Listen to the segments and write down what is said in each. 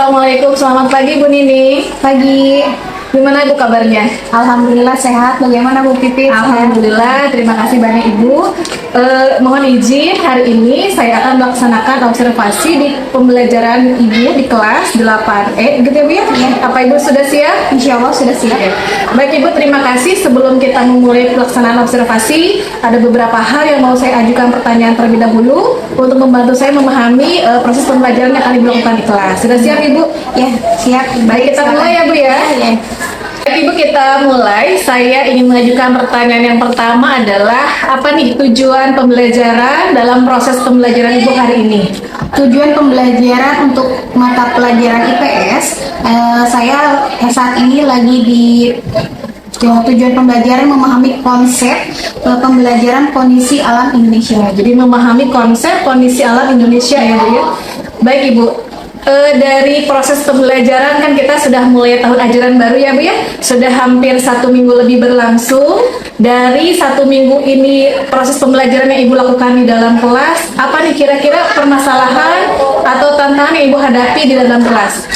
Assalamualaikum, selamat pagi Bu Nini. Pagi. Gimana Ibu kabarnya? Alhamdulillah sehat. Bagaimana Bu Pipit? Alhamdulillah, terima kasih banyak Ibu. Mohon izin, hari ini saya akan melaksanakan observasi di pembelajaran Ibu di kelas 8E, gitu ya Bu ya? Iya. Apa Ibu sudah siap? Insya Allah sudah siap. Oke. Baik Ibu, terima kasih. Sebelum kita memulai pelaksanaan observasi, ada beberapa hal yang mau saya ajukan pertanyaan terlebih dahulu untuk membantu saya memahami proses pembelajaran yang akan Ibu lakukan di kelas. Sudah siap Ibu? Ya, siap. Baik, kita mulai ya Bu ya. Ya. Baik Ibu, kita mulai. Saya ingin mengajukan pertanyaan yang pertama adalah apa nih tujuan pembelajaran dalam proses pembelajaran Ibu hari ini? Tujuan pembelajaran untuk mata pelajaran IPS, saya saat ini lagi di tujuan pembelajaran memahami konsep pembelajaran kondisi alam Indonesia. Jadi memahami konsep kondisi alam Indonesia ya Bu ya. Baik Ibu, dari proses pembelajaran kan kita sudah mulai tahun ajaran baru ya Bu ya. Sudah hampir 1 minggu lebih berlangsung. Dari 1 minggu ini proses pembelajaran yang Ibu lakukan di dalam kelas, apa nih kira-kira permasalahan atau tantangan yang Ibu hadapi di dalam kelas?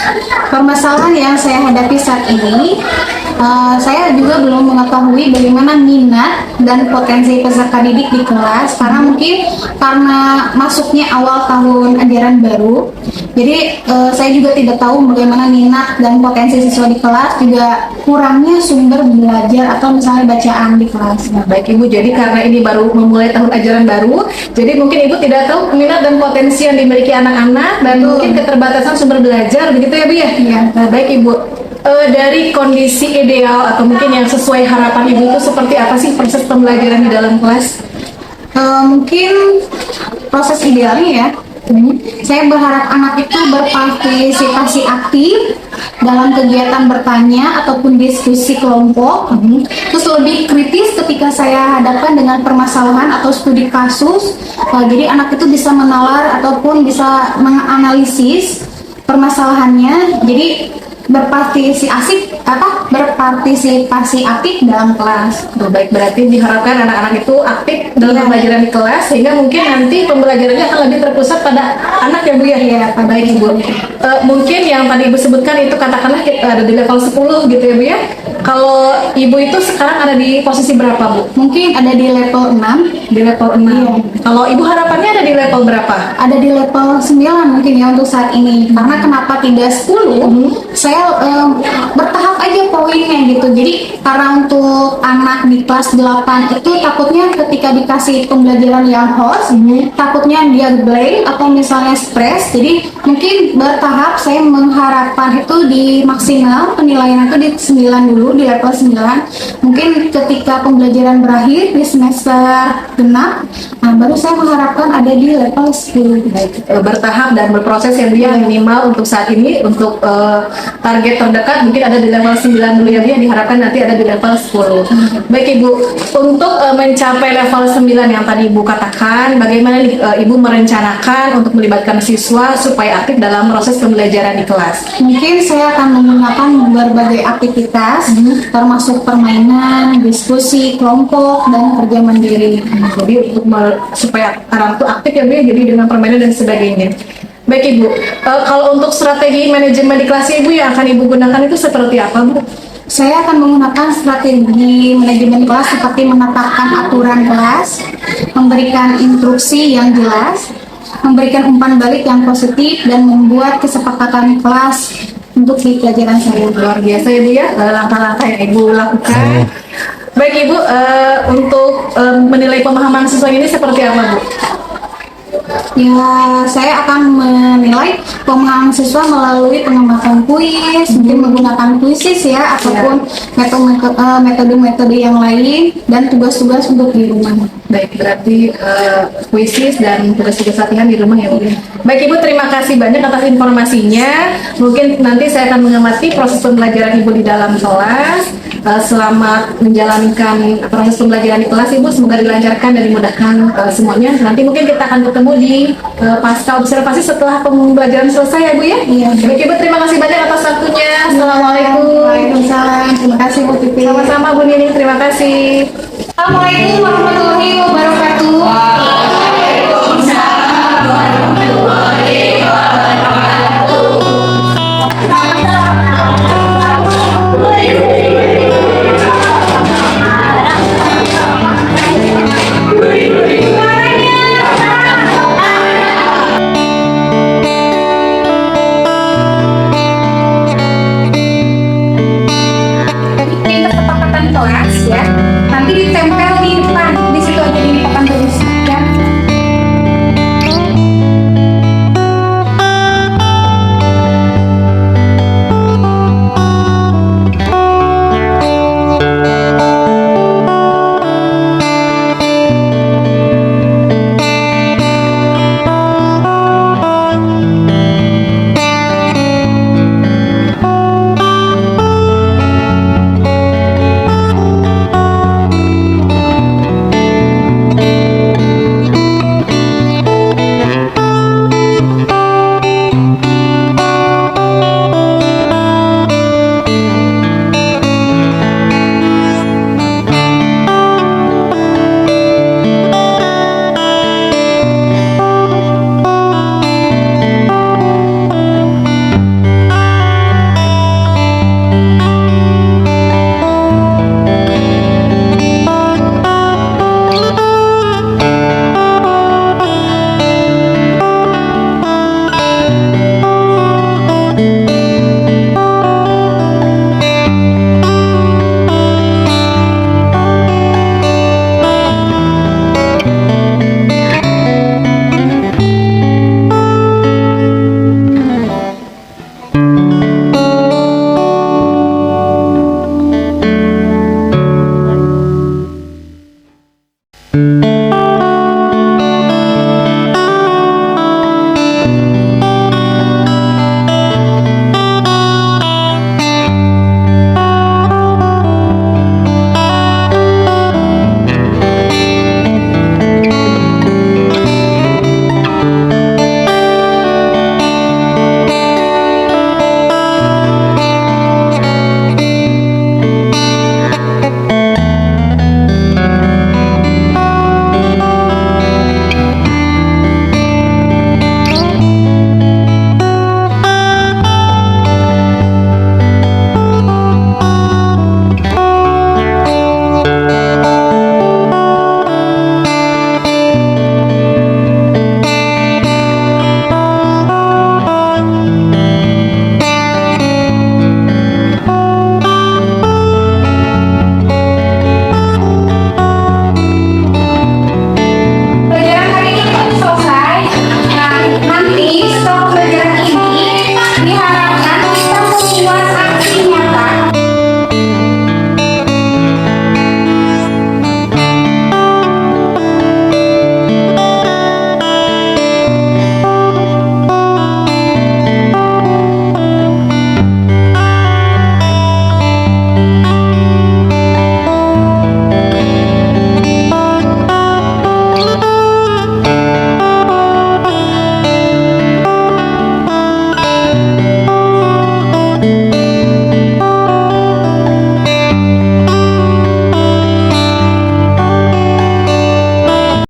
Permasalahan yang saya hadapi saat ini, saya juga belum mengetahui bagaimana minat dan potensi peserta didik di kelas, karena mungkin karena masuknya awal tahun ajaran baru, jadi saya juga tidak tahu bagaimana minat dan potensi siswa di kelas, juga kurangnya sumber belajar atau misalnya bacaan di kelas. Nah, baik Ibu, jadi karena ini baru memulai tahun ajaran baru, jadi mungkin Ibu tidak tahu minat dan potensi yang dimiliki anak-anak dan mungkin keterbatasan sumber belajar, begitu ya Bu ya? Iya. Nah, baik Ibu, dari kondisi ideal atau mungkin yang sesuai harapan Ibu itu seperti apa sih proses pembelajaran di dalam kelas? Mungkin proses idealnya ya, saya berharap anak itu berpartisipasi aktif dalam kegiatan bertanya ataupun diskusi kelompok, terus lebih kritis ketika saya hadapkan dengan permasalahan atau studi kasus. Jadi anak itu bisa menalar ataupun bisa menganalisis permasalahannya, jadi berpartisipasi aktif dalam kelas. Baik, berarti diharapkan anak-anak itu aktif dalam pembelajaran di kelas sehingga mungkin nanti pembelajarannya akan lebih terpusat pada anak ya Bu ya? Iya, Baik Ibu. Mungkin yang tadi Ibu sebutkan itu katakanlah kita ada di level 10 gitu ya Bu ya? Kalau Ibu itu sekarang ada di posisi berapa Bu? Mungkin ada di level 6. Di level 6. Iya. Kalau Ibu harapannya ada di level berapa? Ada di level 9 mungkin ya untuk saat ini. Karena kenapa tidak 10? Saya bertahap aja poinnya gitu. Jadi karena untuk anak di kelas 8 itu takutnya ketika dikasih pembelajaran yang host, takutnya dia blank atau misalnya stres. Jadi mungkin bertahap saya mengharapkan itu di maksimal penilaian itu di 9 dulu, di level 9. Mungkin ketika pembelajaran berakhir di semester genap, baru saya mengharapkan ada di level 10. Bertahap dan berproses yang dia minimal untuk saat ini untuk target terdekat mungkin ada di level 9 dulu ya Bu ya, diharapkan nanti ada di level 10. Baik Ibu, untuk mencapai level 9 yang tadi Ibu katakan, bagaimana Ibu merencanakan untuk melibatkan siswa supaya aktif dalam proses pembelajaran di kelas? Mungkin saya akan menggunakan berbagai aktivitas, termasuk permainan, diskusi, kelompok, dan kerja mandiri. Jadi untuk supaya anak itu aktif ya Bu ya, jadi dengan permainan dan sebagainya. Baik Ibu, kalau untuk strategi manajemen di kelas Ibu yang akan Ibu gunakan itu seperti apa Bu? Saya akan menggunakan strategi manajemen kelas seperti menetapkan aturan kelas, memberikan instruksi yang jelas, memberikan umpan balik yang positif, dan membuat kesepakatan kelas untuk di pelajaran saya. Luar biasa ya Bu ya, langkah-langkah yang Ibu lakukan. Baik Ibu, untuk menilai pemahaman siswa ini seperti apa Bu? Ya, saya akan menilai pemahaman siswa melalui pengamatan kuis, mungkin menggunakan kuisis ya, ataupun metode-metode yang lain, dan tugas-tugas untuk di rumah. Baik, berarti kuisis dan tugas-tugas latihan di rumah ya Bu. Baik Ibu, terima kasih banyak atas informasinya. Mungkin nanti saya akan mengamati proses pembelajaran Ibu di dalam kelas. Selamat menjalankan proses pembelajaran di kelas Ibu, semoga dilancarkan dan dimudahkan semuanya. Nanti mungkin kita akan bertemu di pasca observasi setelah pembelajaran selesai ya Bu ya. Iya. Baik Ibu, terima kasih banyak atas waktunya. Assalamualaikum. Waalaikumsalam. Terima kasih Bu Titi. Sama-sama Bu Nini, terima kasih. Assalamualaikum warahmatullahi wabarakatuh. kelas ya.